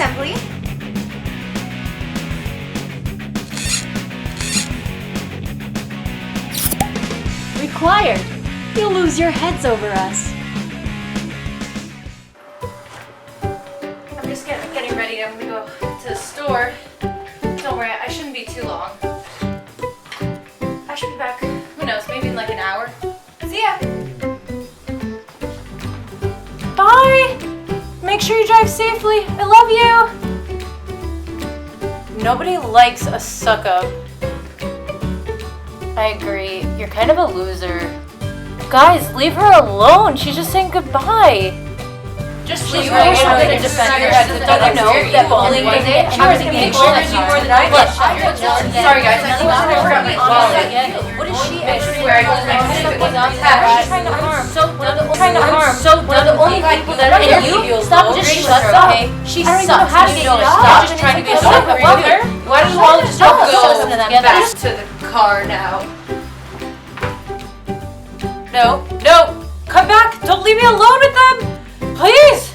assembly. Required. You'll lose your heads over us. I'm just getting ready. I'm gonna go to the store. Don't worry, I shouldn't be too long. I should be back, who knows, maybe in like an hour. See ya! Bye! Make sure you drive safely. I love you! Nobody likes a suck-up. I agree. You're kind of a loser. Guys, leave her alone. She's just saying goodbye. Just leave her alone. You're going to defend her. Don't you know that bullying doesn't get anything more than you more than I did? Sorry guys, I forgot my wallet. What is she actually wearing? She's trying to harm. One of the only people that are you. Stop, just shut up. She sucks. You know, stop just trying to be a sucker. Why does Wally just go back to the car now? No, come back. Don't leave me alone with them. Please!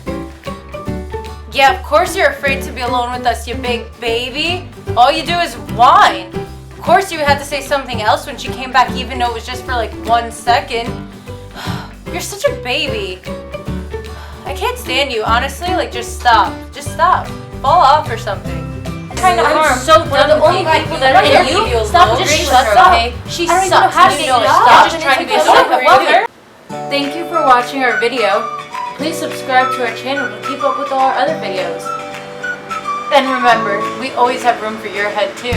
Yeah, of course you're afraid to be alone with us, you big baby. All you do is whine. Of course you had to say something else when she came back, even though it was just for like 1 second. You're such a baby. I can't stand you, honestly. Like, just stop. Just stop. Fall off or something. Trying to harm. One of the only people that are you. Stop, just shut up. Okay? She sucks. You know, stop just trying to be a sucker. Thank you for watching our video. Please subscribe to our channel to keep up with all our other videos. And remember, we always have room for your head too.